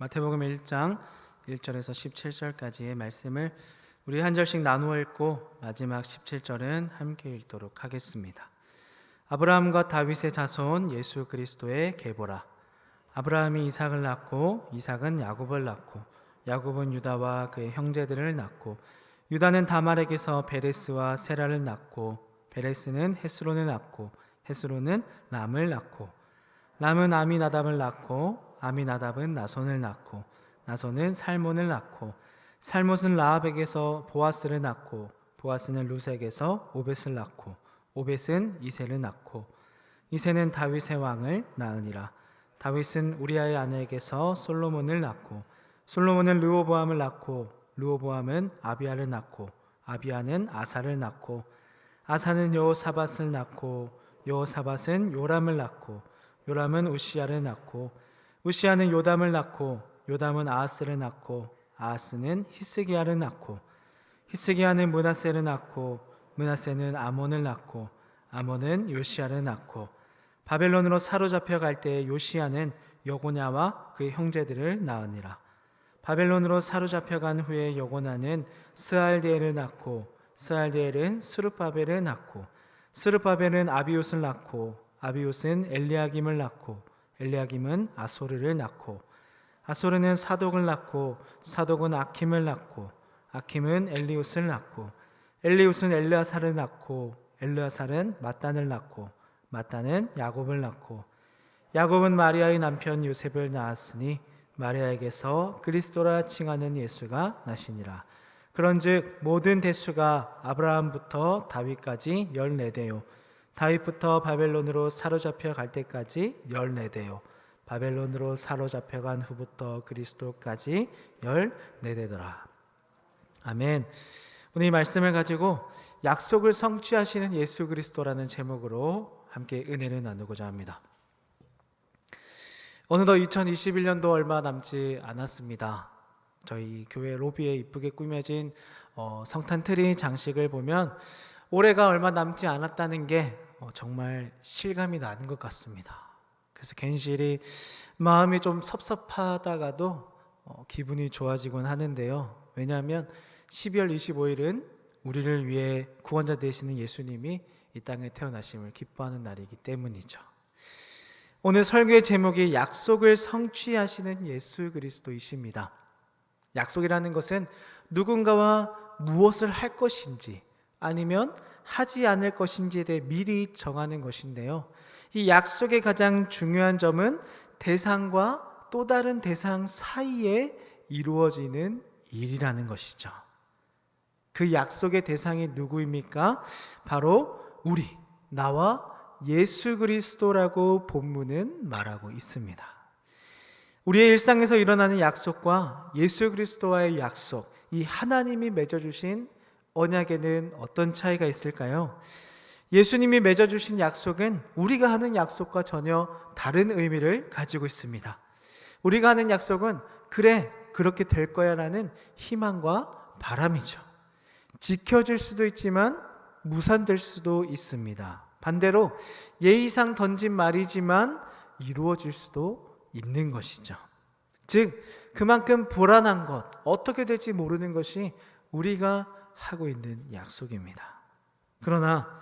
마태복음 1장 1절에서 17절까지의 말씀을 우리 한 절씩 나누어 읽고 마지막 17절은 함께 읽도록 하겠습니다. 아브라함과 다윗의 자손 예수 그리스도의 계보라. 아브라함이 이삭을 낳고 이삭은 야곱을 낳고 야곱은 유다와 그의 형제들을 낳고 유다는 다말에게서 베레스와 세라를 낳고 베레스는 헤스론을 낳고 헤스론은 람을 낳고 람은 아미나답을 낳고 아미나답은 나손을 낳고 나손은 살몬을 낳고 살몬은 라합에게서 보아스를 낳고 보아스는 루sek에서 오벳을 낳고 오벳은 이새를 낳고 이새는 다윗의 왕을 낳으니라. 다윗은 우리아의 아내에게서 솔로몬을 낳고 솔로몬은 르호보암을 낳고 르호보암은 아비야를 낳고 아비야는 아사를 낳고 아사는 여호사밧을 낳고 여호사밧은 요람을 낳고 요람은 우시야를 낳고 우시야는 요담을 낳고 요담은 아하스를 낳고 아하스는 히스기야를 낳고 히스기야는 므낫세를 낳고 므낫세는 아몬을 낳고 아몬은 요시야를 낳고 바벨론으로 사로잡혀 갈 때 요시야는 여고냐와 그의 형제들을 낳으니라. 바벨론으로 사로잡혀 간 후에 여고냐는 스알디엘을 낳고 스알디엘은 스룹바벨을 낳고 스룹바벨은 아비옷을 낳고 아비옷은 엘리야김을 낳고 엘리야김은 아소르를 낳고 아소르는 사독을 낳고 사독은 아킴을 낳고 아킴은 엘리웃을 낳고 엘리웃은 엘르아살을 낳고 엘르아살은 mat단을 낳고 mat단은 야곱을 낳고 야곱은 마리아의 남편 요셉을 낳았으니 마리아에게서 그리스도라 칭하는 예수가 나시니라. 그런즉 모든 대수가 아브라함부터 다윗까지 14대요 다윗부터 바벨론으로 사로잡혀 갈 때까지 14대요 바벨론으로 사로잡혀 간 후부터 그리스도까지 14대더라. 아멘. 오늘 이 말씀을 가지고 약속을 성취하시는 예수 그리스도라는 제목으로 함께 은혜를 나누고자 합니다. 어느덧 2021년도 얼마 남지 않았습니다. 저희 교회 로비에 이쁘게 꾸며진 성탄 트리 장식을 보면 올해가 얼마 남지 않았다는 게 정말 실감이 나는 것 같습니다. 그래서 괜시리 마음이 좀 섭섭하다가도 기분이 좋아지곤 하는데요. 왜냐하면 12월 25일은 우리를 위해 구원자 되시는 예수님이 이 땅에 태어나심을 기뻐하는 날이기 때문이죠. 오늘 설교의 제목이 약속을 성취하시는 예수 그리스도이십니다. 약속이라는 것은 누군가와 무엇을 할 것인지 아니면 하지 않을 것인지에 대해 미리 정하는 것인데요. 이 약속의 가장 중요한 점은 대상과 또 다른 대상 사이에 이루어지는 일이라는 것이죠. 그 약속의 대상이 누구입니까? 바로 우리, 나와 예수 그리스도라고 본문은 말하고 있습니다. 우리의 일상에서 일어나는 약속과 예수 그리스도와의 약속, 이 하나님이 맺어주신 언약에는 어떤 차이가 있을까요? 예수님이 맺어주신 약속은 우리가 하는 약속과 전혀 다른 의미를 가지고 있습니다. 우리가 하는 약속은 그래, 그렇게 될 거야 라는 희망과 바람이죠. 지켜질 수도 있지만 무산될 수도 있습니다. 반대로 예의상 던진 말이지만 이루어질 수도 있는 것이죠. 즉 그만큼 불안한 것, 어떻게 될지 모르는 것이 우리가 하고 있는 약속입니다. 그러나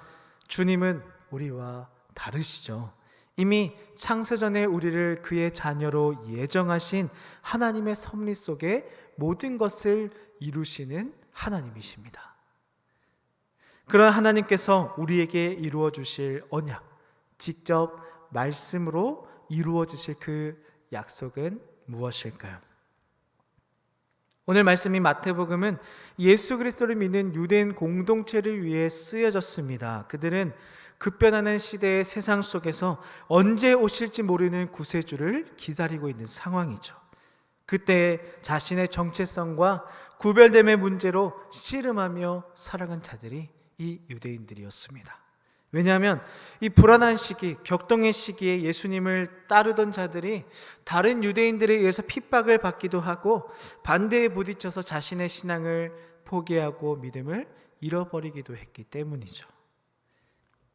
주님은 우리와 다르시죠. 이미 창세전에 우리를 그의 자녀로 예정하신 하나님의 섭리 속에 모든 것을 이루시는 하나님이십니다. 그런 하나님께서 우리에게 이루어 주실 언약, 직접 말씀으로 이루어 주실 그 약속은 무엇일까요? 오늘 말씀인 마태복음은 예수 그리스도를 믿는 유대인 공동체를 위해 쓰여졌습니다. 그들은 급변하는 시대의 세상 속에서 언제 오실지 모르는 구세주를 기다리고 있는 상황이죠. 그때 자신의 정체성과 구별됨의 문제로 씨름하며 살아간 자들이 이 유대인들이었습니다. 왜냐하면 이 불안한 시기, 격동의 시기에 예수님을 따르던 자들이 다른 유대인들에 의해서 핍박을 받기도 하고 반대에 부딪혀서 자신의 신앙을 포기하고 믿음을 잃어버리기도 했기 때문이죠.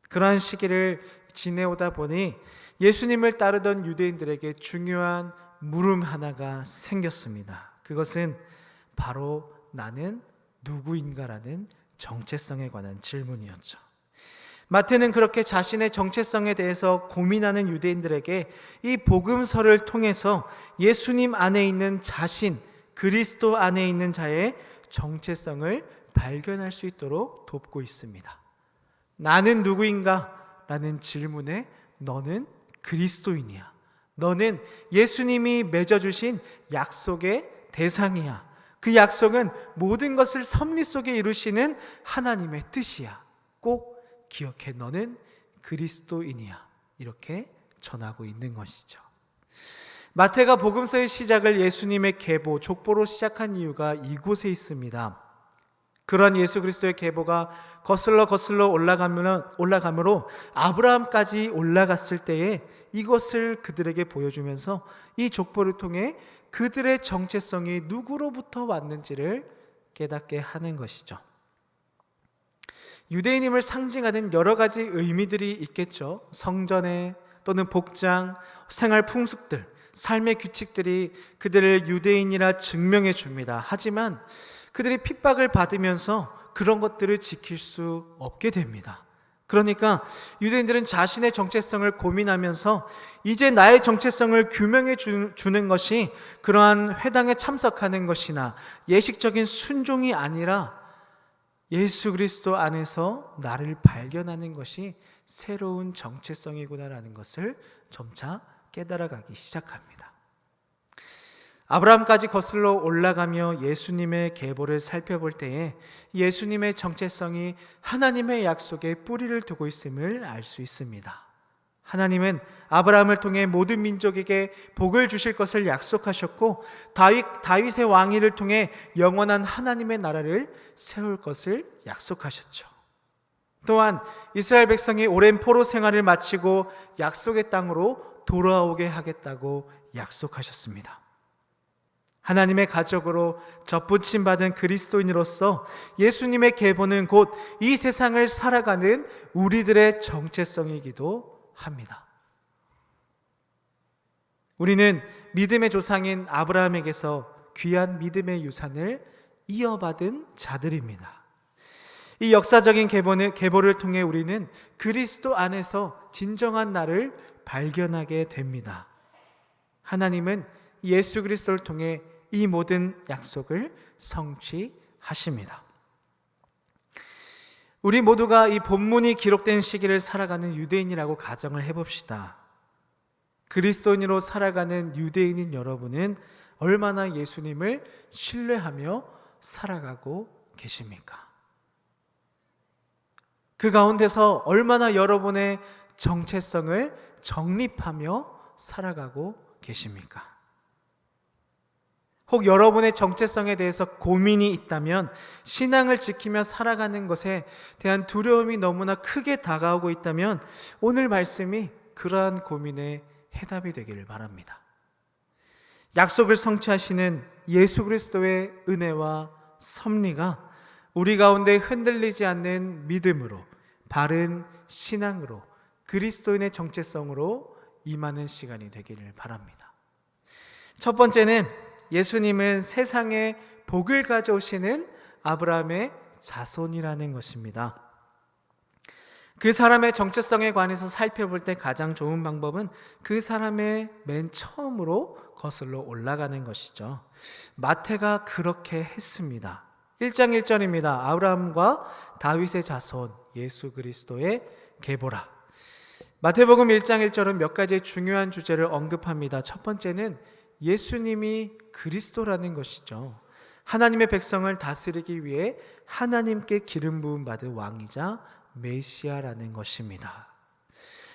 그러한 시기를 지내오다 보니 예수님을 따르던 유대인들에게 중요한 물음 하나가 생겼습니다. 그것은 바로 나는 누구인가라는 정체성에 관한 질문이었죠. 마태는 그렇게 자신의 정체성에 대해서 고민하는 유대인들에게 이 복음서를 통해서 예수님 안에 있는 자신, 그리스도 안에 있는 자의 정체성을 발견할 수 있도록 돕고 있습니다. 나는 누구인가? 라는 질문에 너는 그리스도인이야. 너는 예수님이 맺어주신 약속의 대상이야. 그 약속은 모든 것을 섭리 속에 이루시는 하나님의 뜻이야. 꼭 기억해. 너는 그리스도인이야. 이렇게 전하고 있는 것이죠. 마태가 복음서의 시작을 예수님의 계보, 족보로 시작한 이유가 이곳에 있습니다. 그런 예수 그리스도의 계보가 거슬러 올라가므로 아브라함까지 올라갔을 때에 이것을 그들에게 보여주면서 이 족보를 통해 그들의 정체성이 누구로부터 왔는지를 깨닫게 하는 것이죠. 유대인임을 상징하는 여러 가지 의미들이 있겠죠. 성전에 또는 복장, 생활 풍습들, 삶의 규칙들이 그들을 유대인이라 증명해 줍니다. 하지만 그들이 핍박을 받으면서 그런 것들을 지킬 수 없게 됩니다. 그러니까 유대인들은 자신의 정체성을 고민하면서 이제 나의 정체성을 규명해 주는 것이 그러한 회당에 참석하는 것이나 예식적인 순종이 아니라 예수 그리스도 안에서 나를 발견하는 것이 새로운 정체성이구나라는 것을 점차 깨달아가기 시작합니다. 아브라함까지 거슬러 올라가며 예수님의 계보를 살펴볼 때에 예수님의 정체성이 하나님의 약속에 뿌리를 두고 있음을 알 수 있습니다. 하나님은 아브라함을 통해 모든 민족에게 복을 주실 것을 약속하셨고 다윗의 왕위를 통해 영원한 하나님의 나라를 세울 것을 약속하셨죠. 또한 이스라엘 백성이 오랜 포로 생활을 마치고 약속의 땅으로 돌아오게 하겠다고 약속하셨습니다. 하나님의 가족으로 접붙임 받은 그리스도인으로서 예수님의 계보는 곧 이 세상을 살아가는 우리들의 정체성이기도 합니다. 우리는 믿음의 조상인 아브라함에게서 귀한 믿음의 유산을 이어받은 자들입니다. 이 역사적인 계보를 통해 우리는 그리스도 안에서 진정한 나를 발견하게 됩니다. 하나님은 예수 그리스도를 통해 이 모든 약속을 성취하십니다. 우리 모두가 이 본문이 기록된 시기를 살아가는 유대인이라고 가정을 해봅시다. 그리스도인으로 살아가는 유대인인 여러분은 얼마나 예수님을 신뢰하며 살아가고 계십니까? 그 가운데서 얼마나 여러분의 정체성을 정립하며 살아가고 계십니까? 혹 여러분의 정체성에 대해서 고민이 있다면 신앙을 지키며 살아가는 것에 대한 두려움이 너무나 크게 다가오고 있다면 오늘 말씀이 그러한 고민의 해답이 되기를 바랍니다. 약속을 성취하시는 예수 그리스도의 은혜와 섭리가 우리 가운데 흔들리지 않는 믿음으로 바른 신앙으로 그리스도인의 정체성으로 임하는 시간이 되기를 바랍니다. 첫 번째는 예수님은 세상에 복을 가져오시는 아브라함의 자손이라는 것입니다. 그 사람의 정체성에 관해서 살펴볼 때 가장 좋은 방법은 그 사람의 맨 처음으로 거슬러 올라가는 것이죠. 마태가 그렇게 했습니다. 1장 1절입니다. 아브라함과 다윗의 자손 예수 그리스도의 계보라. 마태복음 1장 1절은 몇 가지의 중요한 주제를 언급합니다. 첫 번째는 예수님이 그리스도라는 것이죠. 하나님의 백성을 다스리기 위해 하나님께 기름 부음 받은 왕이자 메시아라는 것입니다.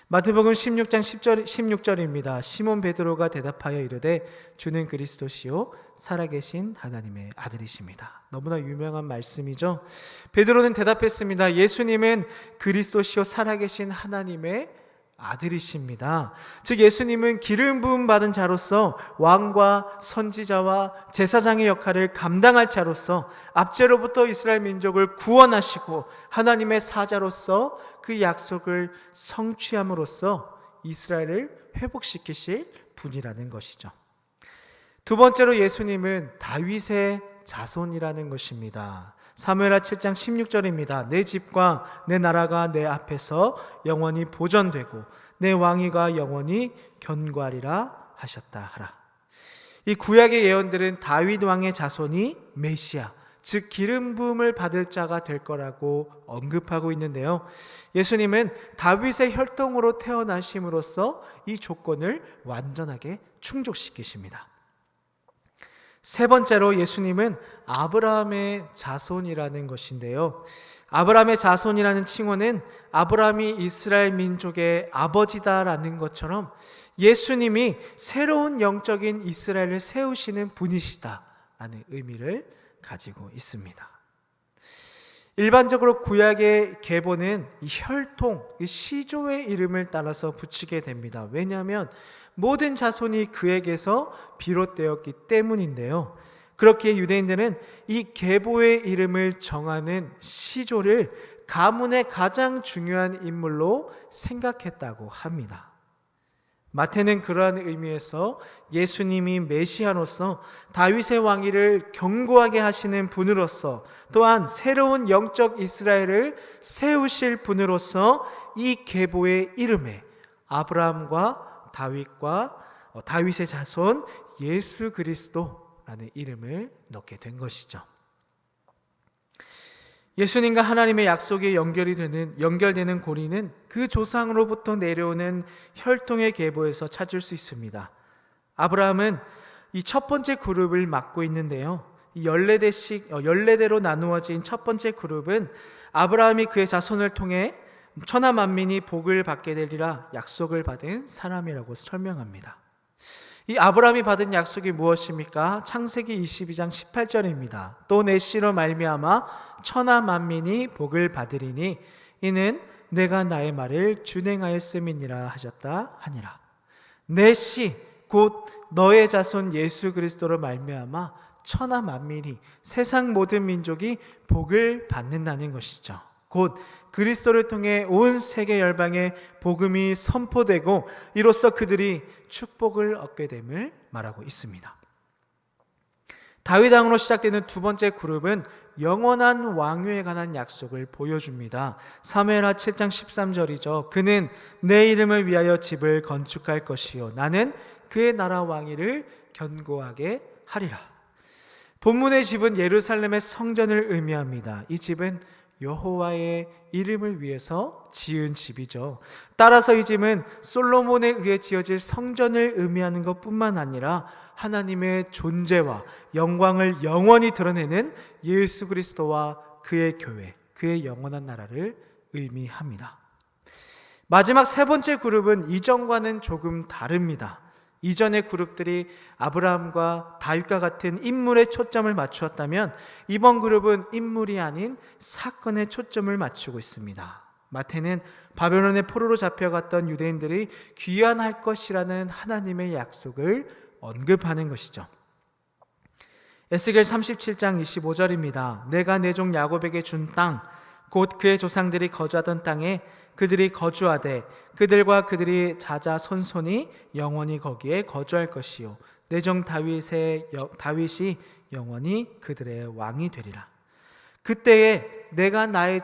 마태복음 16장 16절입니다. 시몬 베드로가 대답하여 이르되 주는 그리스도시요 살아계신 하나님의 아들이십니다. 너무나 유명한 말씀이죠. 베드로는 대답했습니다. 예수님은 그리스도시요 살아계신 하나님의 아들이십니다. 즉 예수님은 기름 부음 받은 자로서 왕과 선지자와 제사장의 역할을 감당할 자로서 압제로부터 이스라엘 민족을 구원하시고 하나님의 사자로서 그 약속을 성취함으로써 이스라엘을 회복시키실 분이라는 것이죠. 두 번째로 예수님은 다윗의 자손이라는 것입니다. 사무엘하 7장 16절입니다. 내 집과 내 나라가 내 앞에서 영원히 보존되고 내 왕위가 영원히 견고하리라 하셨다 하라. 이 구약의 예언들은 다윗 왕의 자손이 메시아, 즉 기름 부음을 받을 자가 될 거라고 언급하고 있는데요. 예수님은 다윗의 혈통으로 태어나심으로써 이 조건을 완전하게 충족시키십니다. 세 번째로 예수님은 아브라함의 자손이라는 것인데요. 아브라함의 자손이라는 칭호는 아브라함이 이스라엘 민족의 아버지다라는 것처럼 예수님이 새로운 영적인 이스라엘을 세우시는 분이시다라는 의미를 가지고 있습니다. 일반적으로 구약의 계보는 이 혈통, 이 시조의 이름을 따라서 붙이게 됩니다. 왜냐하면 모든 자손이 그에게서 비롯되었기 때문인데요. 그렇기에 유대인들은 이 계보의 이름을 정하는 시조를 가문의 가장 중요한 인물로 생각했다고 합니다. 마태는 그러한 의미에서 예수님이 메시아로서 다윗의 왕위를 견고하게 하시는 분으로서 또한 새로운 영적 이스라엘을 세우실 분으로서 이 계보의 이름에 아브라함과 다윗의 자손 예수 그리스도라는 이름을 넣게 된 것이죠. 예수님과 하나님의 약속이 연결되는 고리는 그 조상으로부터 내려오는 혈통의 계보에서 찾을 수 있습니다. 아브라함은 이 첫 번째 그룹을 맡고 있는데요. 이 14대로 나누어진 첫 번째 그룹은 아브라함이 그의 자손을 통해 천하 만민이 복을 받게 되리라 약속을 받은 사람이라고 설명합니다. 이 아브라함이 받은 약속이 무엇입니까? 창세기 22장 18절입니다. 또 내 씨로 말미암아 천하 만민이 복을 받으리니 이는 내가 나의 말을 준행하였음이니라 하셨다 하니라. 내 씨 곧 너의 자손 예수 그리스도로 말미암아 천하 만민이 세상 모든 민족이 복을 받는다는 것이죠. 곧 그리스도를 통해 온 세계 열방에 복음이 선포되고 이로써 그들이 축복을 얻게 됨을 말하고 있습니다. 다윗 왕으로 시작되는 두 번째 그룹은 영원한 왕위에 관한 약속을 보여줍니다. 사무엘하 7장 13절이죠. 그는 내 이름을 위하여 집을 건축할 것이요 나는 그의 나라 왕위를 견고하게 하리라. 본문의 집은 예루살렘의 성전을 의미합니다. 이 집은 여호와의 이름을 위해서 지은 집이죠. 따라서 이 집은 솔로몬에 의해 지어질 성전을 의미하는 것뿐만 아니라 하나님의 존재와 영광을 영원히 드러내는 예수 그리스도와 그의 교회, 그의 영원한 나라를 의미합니다. 마지막 세 번째 그룹은 이전과는 조금 다릅니다. 이전의 그룹들이 아브라함과 다윗과 같은 인물에 초점을 맞추었다면 이번 그룹은 인물이 아닌 사건에 초점을 맞추고 있습니다. 마태는 바벨론의 포로로 잡혀갔던 유대인들이 귀환할 것이라는 하나님의 약속을 언급하는 것이죠. 에스겔 37장 25절입니다. 내가 내 종 야곱에게 준 땅, 곧 그의 조상들이 거주하던 땅에 그들이 거주하되 그들과 그들이 자자손손이 영원히 거기에 거주할 것이요 내 종 다윗이 영원히 그들의 왕이 되리라. 그때에 내가 나의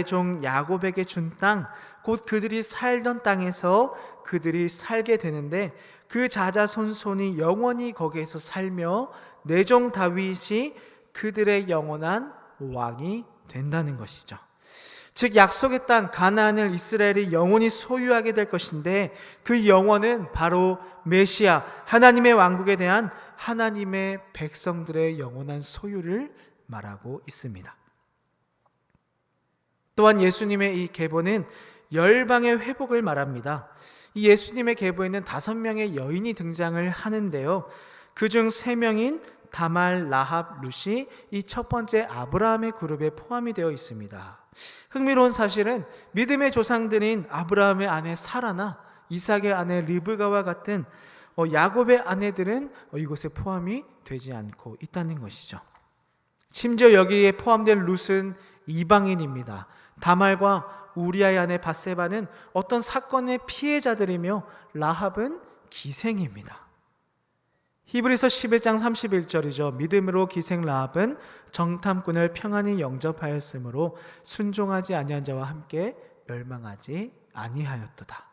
종 야곱에게 준 땅, 곧 그들이 살던 땅에서 그들이 살게 되는데 그 자자손손이 영원히 거기에서 살며 내 종 다윗이 그들의 영원한 왕이 된다는 것이죠. 즉 약속의 땅 가나안을 이스라엘이 영원히 소유하게 될 것인데 그 영원은 바로 메시아 하나님의 왕국에 대한 하나님의 백성들의 영원한 소유를 말하고 있습니다. 또한 예수님의 이 계보는 열방의 회복을 말합니다. 이 예수님의 계보에는 5명의 여인이 등장을 하는데요. 그중 3명인 다말, 라합, 룻이 이 첫 번째 아브라함의 그룹에 포함이 되어 있습니다. 흥미로운 사실은 믿음의 조상들인 아브라함의 아내 사라나 이삭의 아내 리브가와 같은 야곱의 아내들은 이곳에 포함이 되지 않고 있다는 것이죠. 심지어 여기에 포함된 룻은 이방인입니다. 다말과 우리아의 아내 밧세바는 어떤 사건의 피해자들이며 라합은 기생입니다. 히브리서 11장 31절이죠. 믿음으로 기생 라합은 정탐꾼을 평안히 영접하였으므로 순종하지 아니한 자와 함께 멸망하지 아니하였도다.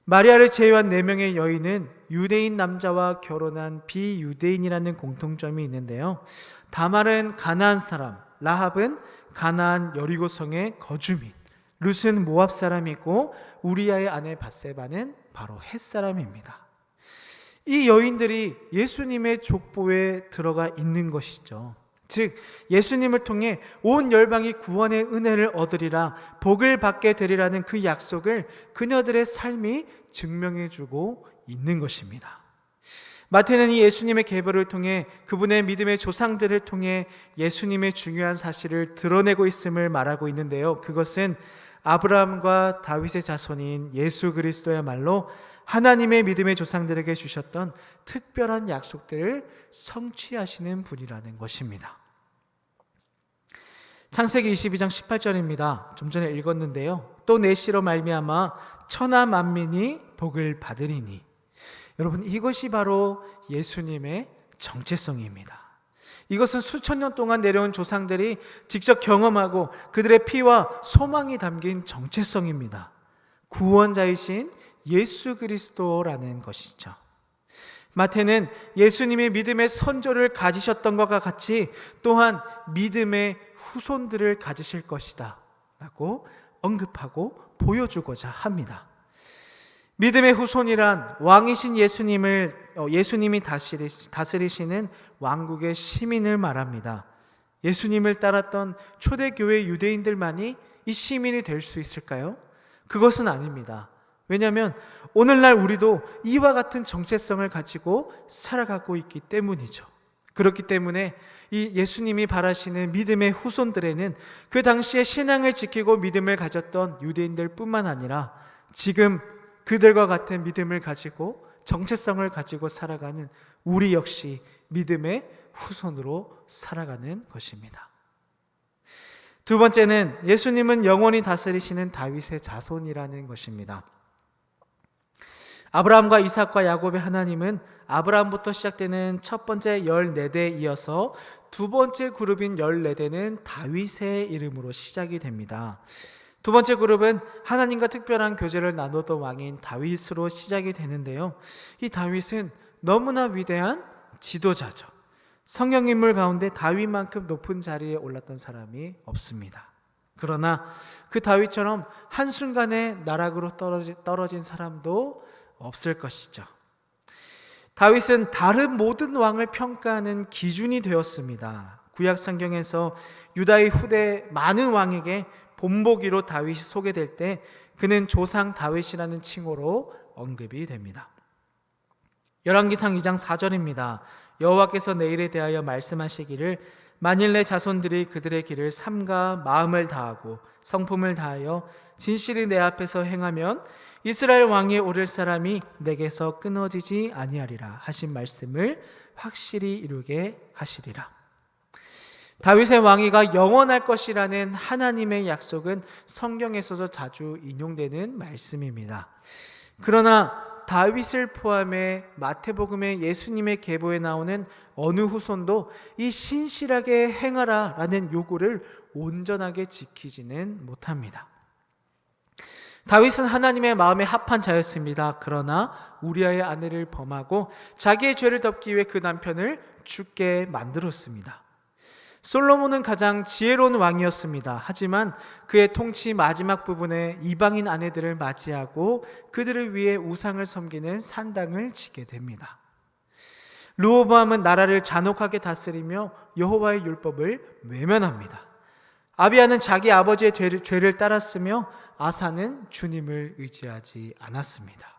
마리아를 제외한 4명의 여인은 유대인 남자와 결혼한 비유대인이라는 공통점이 있는데요. 다말은 가나안 사람, 라합은 가나안 여리고성의 거주민, 룻은 모압 사람이고 우리아의 아내 밧세바는 바로 헷 사람입니다. 이 여인들이 예수님의 족보에 들어가 있는 것이죠. 즉 예수님을 통해 온 열방이 구원의 은혜를 얻으리라, 복을 받게 되리라는 그 약속을 그녀들의 삶이 증명해주고 있는 것입니다. 마태는 이 예수님의 계보를 통해 그분의 믿음의 조상들을 통해 예수님의 중요한 사실을 드러내고 있음을 말하고 있는데요. 그것은 아브라함과 다윗의 자손인 예수 그리스도야말로 하나님의 믿음의 조상들에게 주셨던 특별한 약속들을 성취하시는 분이라는 것입니다. 창세기 22장 18절입니다. 좀 전에 읽었는데요. 또 내 씨로 말미암아 천하 만민이 복을 받으리니. 여러분, 이것이 바로 예수님의 정체성입니다. 이것은 수천 년 동안 내려온 조상들이 직접 경험하고 그들의 피와 소망이 담긴 정체성입니다. 구원자이신 예수 그리스도라는 것이죠. 마태는 예수님이 믿음의 선조를 가지셨던 것과 같이 또한 믿음의 후손들을 가지실 것이다 라고 언급하고 보여주고자 합니다. 믿음의 후손이란 왕이신 예수님이 다스리시는 왕국의 시민을 말합니다. 예수님을 따랐던 초대교회 유대인들만이 이 시민이 될 수 있을까요? 그것은 아닙니다. 왜냐하면 오늘날 우리도 이와 같은 정체성을 가지고 살아가고 있기 때문이죠. 그렇기 때문에 이 예수님이 바라시는 믿음의 후손들에는 그 당시에 신앙을 지키고 믿음을 가졌던 유대인들 뿐만 아니라 지금 그들과 같은 믿음을 가지고 정체성을 가지고 살아가는 우리 역시 믿음의 후손으로 살아가는 것입니다. 두 번째는 예수님은 영원히 다스리시는 다윗의 자손이라는 것입니다. 아브라함과 이삭과 야곱의 하나님은 아브라함부터 시작되는 첫 번째 14대에 이어서 두 번째 그룹인 14대는 다윗의 이름으로 시작이 됩니다. 두 번째 그룹은 하나님과 특별한 교제를 나누던 왕인 다윗으로 시작이 되는데요. 이 다윗은 너무나 위대한 지도자죠. 성경 인물 가운데 다윗만큼 높은 자리에 올랐던 사람이 없습니다. 그러나 그 다윗처럼 한순간에 나락으로 떨어진 사람도 없을 것이죠. 다윗은 다른 모든 왕을 평가하는 기준이 되었습니다. 구약 성경에서 유다의 후대 많은 왕에게 본보기로 다윗이 소개될 때 그는 조상 다윗이라는 칭호로 언급이 됩니다. 열왕기상 2장 4절입니다. 여호와께서 내 일에 대하여 말씀하시기를 만일 내 자손들이 그들의 길을 삼가 마음을 다하고 성품을 다하여 진실이 내 앞에서 행하면 이스라엘 왕위에 오를 사람이 내게서 끊어지지 아니하리라 하신 말씀을 확실히 이루게 하시리라. 다윗의 왕위가 영원할 것이라는 하나님의 약속은 성경에서도 자주 인용되는 말씀입니다. 그러나 다윗을 포함해 마태복음의 예수님의 계보에 나오는 어느 후손도 이 신실하게 행하라 라는 요구를 온전하게 지키지는 못합니다. 다윗은 하나님의 마음에 합한 자였습니다. 그러나 우리아의 아내를 범하고 자기의 죄를 덮기 위해 그 남편을 죽게 만들었습니다. 솔로몬은 가장 지혜로운 왕이었습니다. 하지만 그의 통치 마지막 부분에 이방인 아내들을 맞이하고 그들을 위해 우상을 섬기는 산당을 지게 됩니다. 르호보암은 나라를 잔혹하게 다스리며 여호와의 율법을 외면합니다. 아비야는 자기 아버지의 죄를 따랐으며 아사는 주님을 의지하지 않았습니다.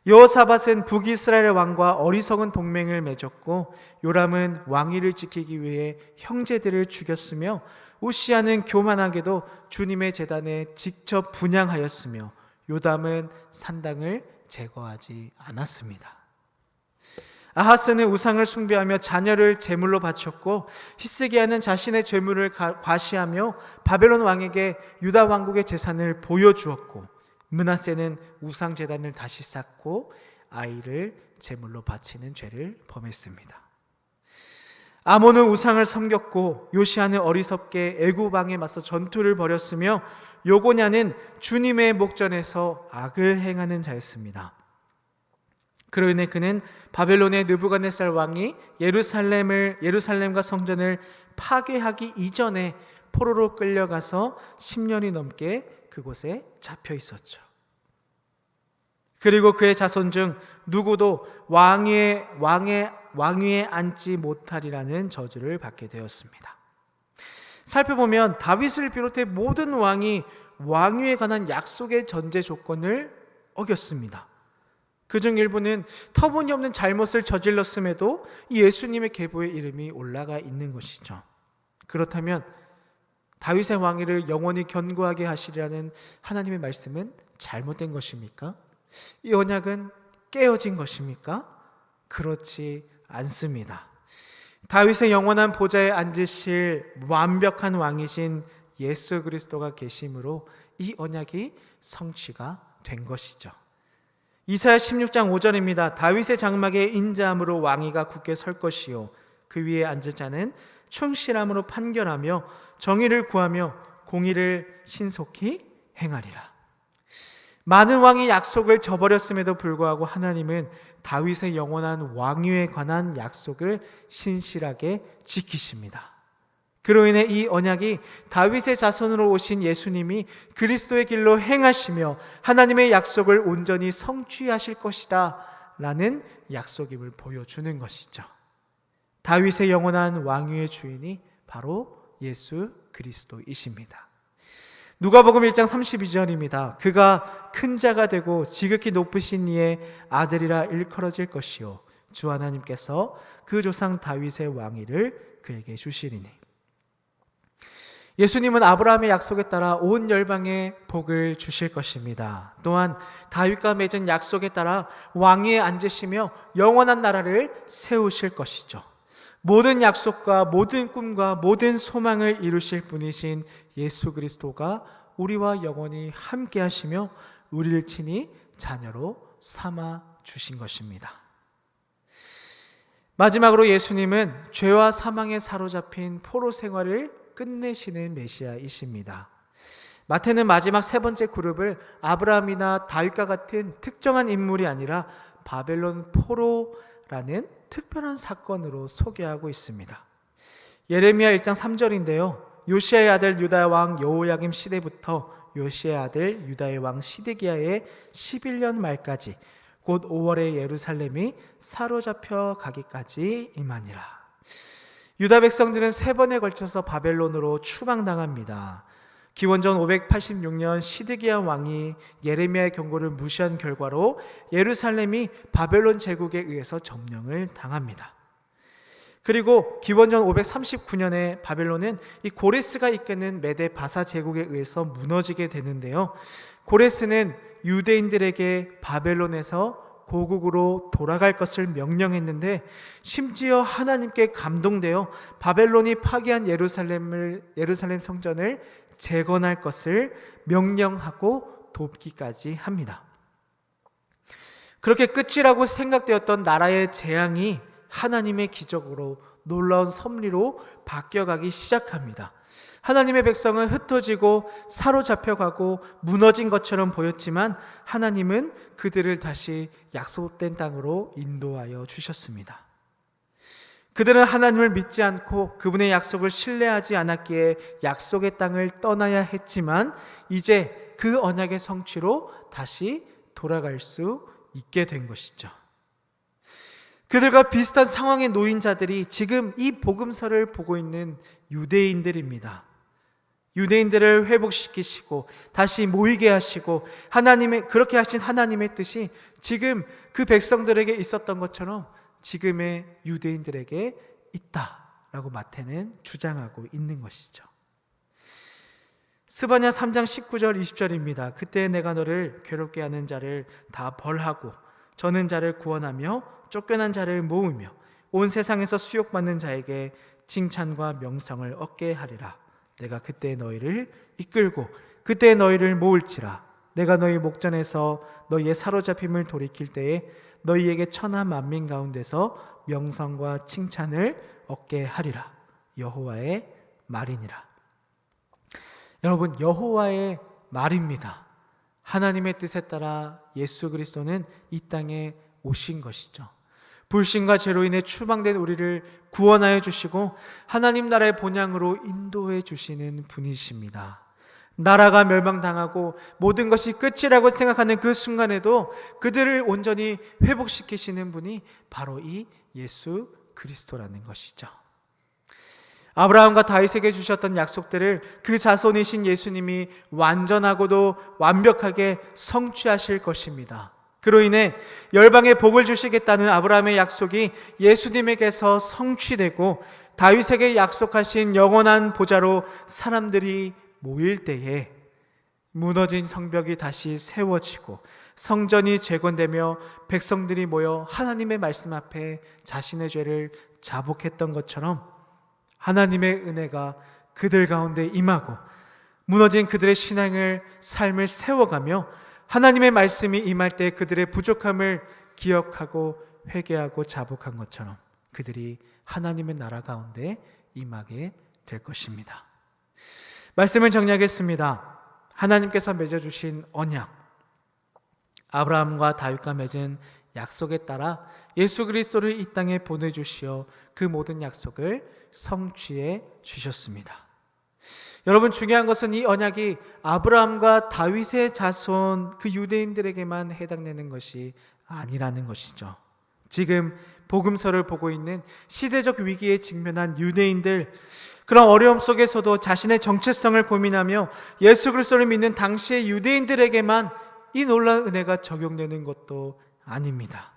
여호사밧은 북이스라엘 왕과 어리석은 동맹을 맺었고 요람은 왕위를 지키기 위해 형제들을 죽였으며 우시아는 교만하게도 주님의 제단에 직접 분향하였으며 요담은 산당을 제거하지 않았습니다. 아하스는 우상을 숭배하며 자녀를 제물로 바쳤고 히스기야는 자신의 죄물을 과시하며 바벨론 왕에게 유다 왕국의 재산을 보여주었고 므낫세는 우상 제단을 다시 쌓고 아이를 제물로 바치는 죄를 범했습니다. 아몬은 우상을 섬겼고 요시아는 어리석게 애굽 왕에 맞서 전투를 벌였으며 요고냐는 주님의 목전에서 악을 행하는 자였습니다. 그로 인해 그는 바벨론의 느부갓네살 왕이 예루살렘과 성전을 파괴하기 이전에 포로로 끌려가서 10년이 넘게 그곳에 잡혀 있었죠. 그리고 그의 자손 중 누구도 왕위에 앉지 못하리라는 저주를 받게 되었습니다. 살펴보면 다윗을 비롯해 모든 왕이 왕위에 관한 약속의 전제 조건을 어겼습니다. 그중 일부는 터무니없는 잘못을 저질렀음에도 예수님의 계보의 이름이 올라가 있는 것이죠. 그렇다면 다윗의 왕위를 영원히 견고하게 하시리라는 하나님의 말씀은 잘못된 것입니까? 이 언약은 깨어진 것입니까? 그렇지 않습니다. 다윗의 영원한 보좌에 앉으실 완벽한 왕이신 예수 그리스도가 계심으로 이 언약이 성취가 된 것이죠. 이사야 16장 5절입니다. 다윗의 장막에 인자함으로 왕위가 굳게 설 것이요 그 위에 앉을 자는 충실함으로 판결하며 정의를 구하며 공의를 신속히 행하리라. 많은 왕이 약속을 저버렸음에도 불구하고 하나님은 다윗의 영원한 왕위에 관한 약속을 신실하게 지키십니다. 그로 인해 이 언약이 다윗의 자손으로 오신 예수님이 그리스도의 길로 행하시며 하나님의 약속을 온전히 성취하실 것이다 라는 약속임을 보여주는 것이죠. 다윗의 영원한 왕위의 주인이 바로 예수 그리스도이십니다. 누가복음 1장 32절입니다. 그가 큰 자가 되고 지극히 높으신 이의 아들이라 일컬어질 것이요 주 하나님께서 그 조상 다윗의 왕위를 그에게 주시리니. 예수님은 아브라함의 약속에 따라 온 열방에 복을 주실 것입니다. 또한 다윗과 맺은 약속에 따라 왕위에 앉으시며 영원한 나라를 세우실 것이죠. 모든 약속과 모든 꿈과 모든 소망을 이루실 분이신 예수 그리스도가 우리와 영원히 함께 하시며 우리를 친히 자녀로 삼아 주신 것입니다. 마지막으로 예수님은 죄와 사망에 사로잡힌 포로 생활을 끝내시는 메시아이십니다. 마태는 마지막 세 번째 그룹을 아브라함이나 다윗과 같은 특정한 인물이 아니라 바벨론 포로라는 특별한 사건으로 소개하고 있습니다. 예레미야 1장 3절인데요. 요시아의 아들 유다 왕 여호야김 시대부터 요시아의 아들 유다의 왕 시드기야의 11년 말까지 곧 5월에 예루살렘이 사로잡혀 가기까지 임하니라. 유다 백성들은 세 번에 걸쳐서 바벨론으로 추방당합니다. 기원전 586년 시드기야 왕이 예레미야의 경고를 무시한 결과로 예루살렘이 바벨론 제국에 의해서 점령을 당합니다. 그리고 기원전 539년에 바벨론은 이 고레스가 이끄는 메데 바사 제국에 의해서 무너지게 되는데요. 고레스는 유대인들에게 바벨론에서 고국으로 돌아갈 것을 명령했는데 심지어 하나님께 감동되어 바벨론이 파괴한 예루살렘 성전을 재건할 것을 명령하고 돕기까지 합니다. 그렇게 끝이라고 생각되었던 나라의 재앙이 하나님의 기적으로 놀라운 섭리로 바뀌어가기 시작합니다. 하나님의 백성은 흩어지고 사로잡혀가고 무너진 것처럼 보였지만 하나님은 그들을 다시 약속된 땅으로 인도하여 주셨습니다. 그들은 하나님을 믿지 않고 그분의 약속을 신뢰하지 않았기에 약속의 땅을 떠나야 했지만 이제 그 언약의 성취로 다시 돌아갈 수 있게 된 것이죠. 그들과 비슷한 상황에 놓인 자들이 지금 이 복음서를 보고 있는 유대인들입니다. 유대인들을 회복시키시고 다시 모이게 하시고 그렇게 하신 하나님의 뜻이 지금 그 백성들에게 있었던 것처럼 지금의 유대인들에게 있다라고 마태는 주장하고 있는 것이죠. 스바냐 3장 19절 20절입니다. 그때 내가 너를 괴롭게 하는 자를 다 벌하고 저는 자를 구원하며 쫓겨난 자를 모으며 온 세상에서 수욕받는 자에게 칭찬과 명성을 얻게 하리라. 내가 그때 너희를 이끌고 그때 너희를 모을지라. 내가 너희 목전에서 너희의 사로잡힘을 돌이킬 때에 너희에게 천하 만민 가운데서 명성과 칭찬을 얻게 하리라. 여호와의 말이니라. 여러분, 여호와의 말입니다. 하나님의 뜻에 따라 예수 그리스도는 이 땅에 오신 것이죠. 불신과 죄로 인해 추방된 우리를 구원하여 주시고 하나님 나라의 본향으로 인도해 주시는 분이십니다. 나라가 멸망당하고 모든 것이 끝이라고 생각하는 그 순간에도 그들을 온전히 회복시키시는 분이 바로 이 예수 그리스도라는 것이죠. 아브라함과 다윗에게 주셨던 약속들을 그 자손이신 예수님이 완전하고도 완벽하게 성취하실 것입니다. 그로 인해 열방에 복을 주시겠다는 아브라함의 약속이 예수님에게서 성취되고 다윗에게 약속하신 영원한 보좌로 사람들이 모일 때에 무너진 성벽이 다시 세워지고 성전이 재건되며 백성들이 모여 하나님의 말씀 앞에 자신의 죄를 자복했던 것처럼 하나님의 은혜가 그들 가운데 임하고 무너진 그들의 신앙을 삶을 세워가며 하나님의 말씀이 임할 때 그들의 부족함을 기억하고 회개하고 자복한 것처럼 그들이 하나님의 나라 가운데 임하게 될 것입니다. 말씀을 정리하겠습니다. 하나님께서 맺어주신 언약, 아브라함과 다윗과 맺은 약속에 따라 예수 그리스도를 이 땅에 보내주시어 그 모든 약속을 성취해 주셨습니다. 여러분, 중요한 것은 이 언약이 아브라함과 다윗의 자손 그 유대인들에게만 해당되는 것이 아니라는 것이죠. 지금 복음서를 보고 있는 시대적 위기에 직면한 유대인들, 그런 어려움 속에서도 자신의 정체성을 고민하며 예수 그리스도를 믿는 당시의 유대인들에게만 이 놀라운 은혜가 적용되는 것도 아닙니다.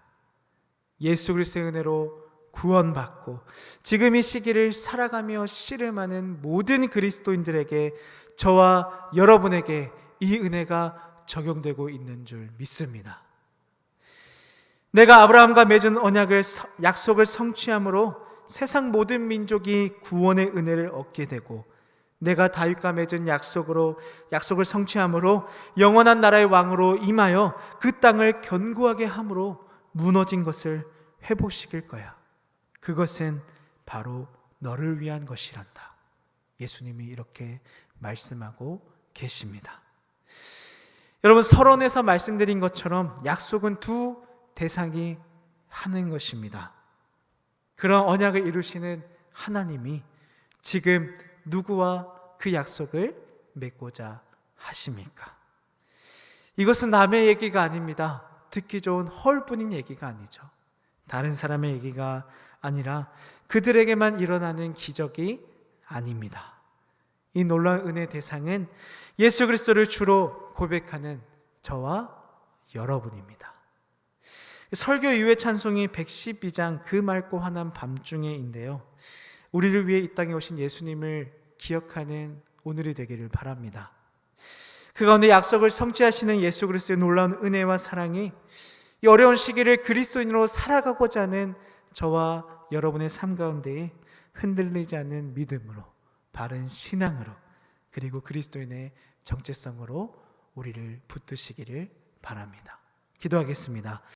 예수 그리스도의 은혜로 구원받고 지금 이 시기를 살아가며 씨름하는 모든 그리스도인들에게, 저와 여러분에게 이 은혜가 적용되고 있는 줄 믿습니다. 내가 아브라함과 맺은 약속을 성취함으로 세상 모든 민족이 구원의 은혜를 얻게 되고, 내가 다윗과 맺은 약속을 성취함으로 영원한 나라의 왕으로 임하여 그 땅을 견고하게 함으로 무너진 것을 회복시킬 거야. 그것은 바로 너를 위한 것이란다. 예수님이 이렇게 말씀하고 계십니다. 여러분, 서론에서 말씀드린 것처럼 약속은 두 대상이 하는 것입니다. 그런 언약을 이루시는 하나님이 지금 누구와 그 약속을 맺고자 하십니까? 이것은 남의 얘기가 아닙니다. 듣기 좋은 허울뿐인 얘기가 아니죠. 다른 사람의 얘기가 아니라 그들에게만 일어나는 기적이 아닙니다. 이 놀라운 은혜의 대상은 예수 그리스도를 주로 고백하는 저와 여러분입니다. 설교 이후의 찬송이 112장 그 맑고 환한 밤중에인데요, 우리를 위해 이 땅에 오신 예수님을 기억하는 오늘이 되기를 바랍니다. 그 가운데 약속을 성취하시는 예수 그리스도의 놀라운 은혜와 사랑이 이 어려운 시기를 그리스도인으로 살아가고자 하는 저와 여러분의 삶 가운데에 흔들리지 않는 믿음으로, 바른 신앙으로, 그리고 그리스도인의 정체성으로 우리를 붙드시기를 바랍니다. 기도하겠습니다.